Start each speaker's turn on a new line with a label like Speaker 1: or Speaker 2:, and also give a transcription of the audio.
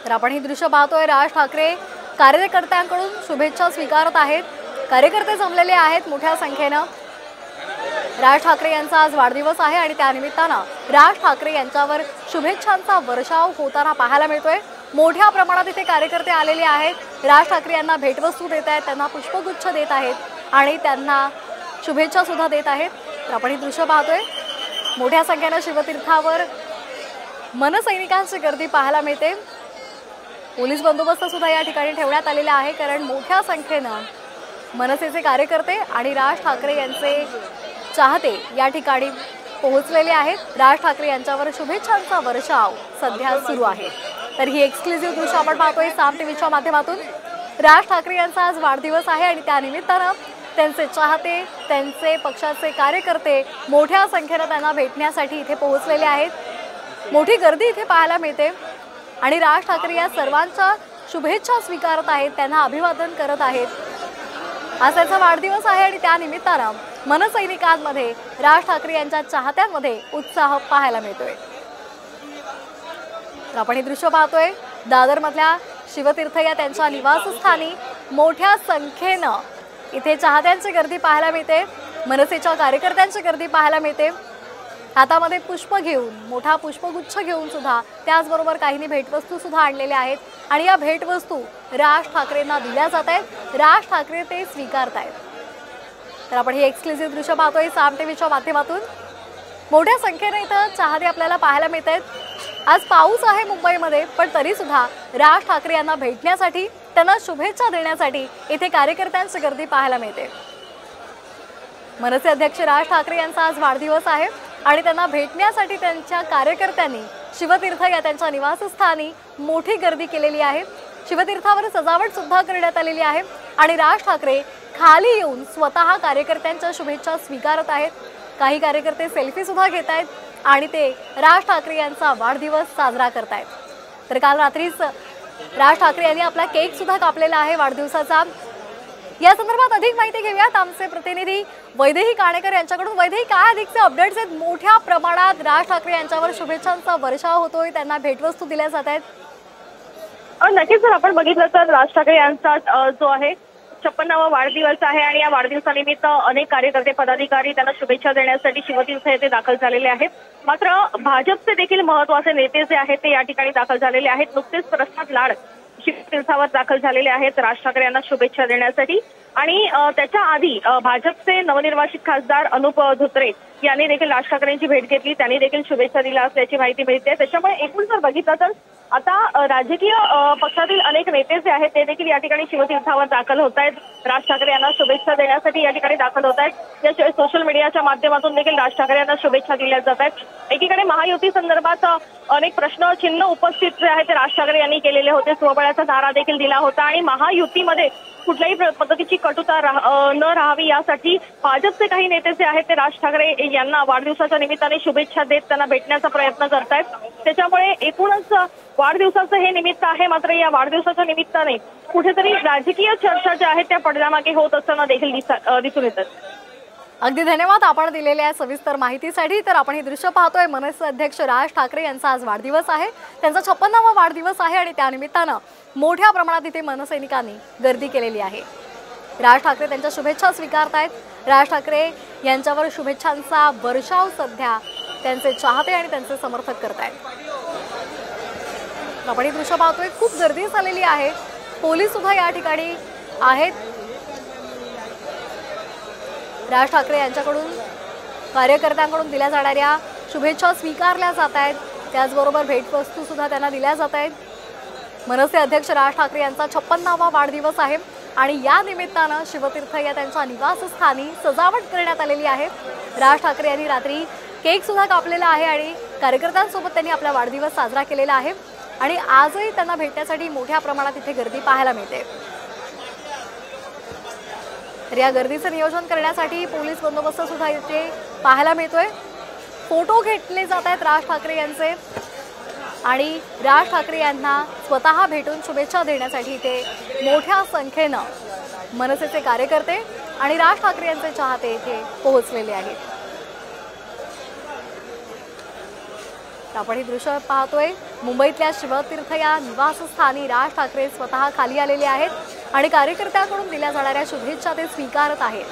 Speaker 1: तर आपण ही दृश्य पाहतोय। राज ठाकरे कार्यकर्त्यांकडून शुभेच्छा स्वीकारत आहेत। कार्यकर्ते जमलेले आहेत मोठ्या संख्येने। राज ठाकरे यांचा आज वाढदिवस आहे आणि त्या निमित्ताने राज ठाकरे यांच्यावर शुभेच्छांचा वर्षाव होताना पाहायला मिळतोय। मोठ्या प्रमाणात इथे कार्यकर्ते आलेले आहेत। राज ठाकरे यांना भेटवस्तू देत आहेत, त्यांना पुष्पगुच्छ देत आहेत आणि त्यांना शुभेच्छा सुद्धा देत आहेत। तर आपण ही दृश्य पाहतोय। मोठ्या संख्येने शिवतीर्थावर मनसैनिकांची गर्दी पाहायला मिळते। पोलीस बंदोबस्त सुद्धा या ठिकाणी ठेवण्यात आलेला आहे, कारण मोठ्या संख्येने मनसेचे कार्यकर्ते आणि राज ठाकरे यांचे चाहते या ठिकाणी पोहोचलेले आहेत। राज ठाकरे यांच्यावर शुभेच्छांचा वर्षाव सध्या सुरू आहे। तर ही एक्सक्लुझिव्ह दृश्य आपण पाहतोय साम टीव्हीच्या माध्यमातून। राज ठाकरे यांचा आज वाढदिवस आहे आणि त्या निमित्ताने त्यांचे चाहते, त्यांचे पक्षाचे कार्यकर्ते मोठ्या संख्येने त्यांना भेटण्यासाठी इथे पोहोचलेले आहेत। मोठी गर्दी इथे पाहायला मिळते आणि राज ठाकरे या सर्वांच्या शुभेच्छा स्वीकारत आहेत, त्यांना अभिवादन करत आहेत। आज त्यांचा वाढदिवस आहे आणि त्या निमित्ताने मनसैनिकांमध्ये, राज ठाकरे यांच्या चाहत्यांमध्ये उत्साह पाहायला मिळतोय। आपण हे दृश्य पाहतोय। दादरमधल्या शिवतीर्थ या त्यांच्या निवासस्थानी मोठ्या संख्येने इथे चाहत्यांची गर्दी पाहायला मिळते, मनसेच्या कार्यकर्त्यांची गर्दी पाहायला मिळते। हातामध्ये पुष्प घेऊन, मोठा पुष्पगुच्छ घेऊन सुद्धा, त्याचबरोबर काहींनी भेटवस्तू सुद्धा आणलेल्या आहेत आणि या भेटवस्तू राज ठाकरेंना दिल्या जात आहेत। राज ठाकरे ते स्वीकारत आहेत। तर आपण ही एक्सक्लुझिव्ह दृश्य पाहतोय साम टीव्हीच्या माध्यमातून। मोठ्या संख्येने इथं चाहते आपल्याला पाहायला मिळत आहेत। आज पाऊस आहे मुंबईमध्ये, पण तरी सुद्धा राज ठाकरे यांना भेटण्यासाठी, त्यांना शुभेच्छा देण्यासाठी इथे कार्यकर्त्यांची गर्दी पाहायला मिळते। मनसे अध्यक्ष राज ठाकरे यांचा आज वाढदिवस आहे आणि त्यांना भेटण्यासाठी त्यांच्या कार्यकर्त्यांनी शिवतीर्थ या त्यांच्या निवासस्थानी मोठी गर्दी केलेली आहे। शिवतीर्थावर सजावट सुद्धा करण्यात आलेली आहे आणि राज ठाकरे खाली येऊन स्वतः कार्यकर्त्यांच्या शुभेच्छा स्वीकारत आहेत। काही कार्यकर्ते सेल्फी सुद्धा घेत आहेत आणि ते राज ठाकरे यांचा वाढदिवस साजरा करत आहेत। तर काल रात्रीच राज ठाकरे यांनी आपला केक सुद्धा कापलेला आहे वाढदिवसाचा। या संदर्भात अधिक माहिती घेऊयात आमचे प्रतिनिधी वैदेही काणेकर यांच्याकडून। वैदेही, काय अधिकचे अपडेट्स आहेत? मोठ्या प्रमाणात राज ठाकरे यांच्यावर शुभेच्छांचा वर्षाव होतोय, त्यांना भेटवस्तू दिल्या जात आहेत।
Speaker 2: नक्कीच जर आपण बघितलं तर राज ठाकरे यांचा जो आहे 56वा वाढदिवस आहे आणि या वाढदिवसानिमित्त अनेक कार्यकर्ते, पदाधिकारी त्यांना शुभेच्छा देण्यासाठी शिवतीर्थ येथे दाखल झालेले आहेत। मात्र भाजपचे देखील महत्त्वाचे नेते जे आहेत ते या ठिकाणी दाखल झालेले आहेत। नुकतेच प्रसाद लाड शिवतीर्थावर दाखल झालेले आहेत राज ठाकरे यांना शुभेच्छा देण्यासाठी आणि त्याच्या आधी भाजपचे नवनिर्वाचित खासदार अनुप धोत्रे यांनी देखील राज ठाकरेंची भेट घेतली, त्यांनी देखील शुभेच्छा दिल्या असल्याची माहिती मिळते। त्याच्यामुळे एकूण जर बघितलं तर आता राजकीय पक्षातील अनेक नेते जे आहेत ते देखील या ठिकाणी शिवतीर्थावर दाखल होत आहेत, राज ठाकरे यांना शुभेच्छा देण्यासाठी या ठिकाणी दाखल होत आहेत। त्याशिवाय सोशल मीडियाच्या माध्यमातून देखील राज ठाकरे यांना शुभेच्छा दिल्या जात आहेत। एकीकडे महायुती संदर्भात अनेक प्रश्न चिन्ह उपस्थित जे आहेत ते राज ठाकरे यांनी केलेले होते, स्वबळाचा नारा देखील दिला होता आणि महायुतीमध्ये कुठल्याही पद्धतीची कटुता न राहावी यासाठी भाजपचे काही नेते जे आहेत ते राज ठाकरे यांना वाढदिवसाच्या निमित्ताने शुभेच्छा देत त्यांना भेटण्याचा प्रयत्न करतायत। त्याच्यामुळे एकूणच वाढदिवसाचं हे निमित्त आहे, मात्र या वाढदिवसाच्या निमित्ताने कुठेतरी राजकीय चर्चा ज्या आहेत त्या पडद्यामागे होत असताना देखील दिसून येतात।
Speaker 1: अगदी धन्यवाद आपण दिलेल्या सविस्तर माहितीसाठी। तर आपण हे दृश्य पाहतोय, मनसे अध्यक्ष राज ठाकरे यांचा आज वाढदिवस आहे, त्यांचा 56वा वाढदिवस आहे आणि त्या निमित्ताने मोठ्या प्रमाणात इथे मनसैनिकांनी गर्दी केलेली आहे। राज ठाकरे त्यांच्या शुभेच्छा स्वीकारतायत। राज ठाकरे यांच्यावर शुभेच्छांचा वर्षाव सध्या त्यांचे चाहते आणि त्यांचे समर्थक करतायत। आपण हे दृश्य पाहतोय, खूप गर्दी झालेली आहे, पोलीस सुद्धा या ठिकाणी आहेत। राज ठाकरे यांच्याकडून कार्यकर्त्यांकडून दिल्या जाणाऱ्या शुभेच्छा स्वीकारल्या जात आहेत, त्याचबरोबर भेटवस्तू सुद्धा त्यांना दिल्या जात आहेत। मनसे अध्यक्ष राज ठाकरे यांचा 56वा वाढदिवस आहे आणि या निमित्ताने शिवतीर्थ या त्यांच्या निवासस्थानी सजावट करण्यात आलेली आहे। राज ठाकरे यांनी रात्री केक सुद्धा कापलेला आहे आणि कार्यकर्त्यांसोबत त्यांनी आपला वाढदिवस साजरा केलेला आहे आणि आजही त्यांना भेटण्यासाठी मोठ्या प्रमाणात इथे गर्दी पाहायला मिळते। तर या गर्दीचं नियोजन करण्यासाठी पोलीस बंदोबस्त सुद्धा इथे पाहायला मिळतोय। फोटो घेतले जात आहेत राज ठाकरे यांचे आणि राज ठाकरे यांना स्वतः भेटून शुभेच्छा देण्यासाठी इथे मोठ्या संख्येने मनसेचे कार्यकर्ते आणि राज ठाकरे यांचे चाहते इथे पोहोचलेले आहेत। आपण ही दृश्य पाहतोय। मुंबईतल्या शिवतीर्थ या निवासस्थानी राज ठाकरे स्वतः खाली आलेले आहेत आणि कार्यकर्त्यांकडून दिल्या जाणाऱ्या शुभेच्छा ते स्वीकारत आहेत।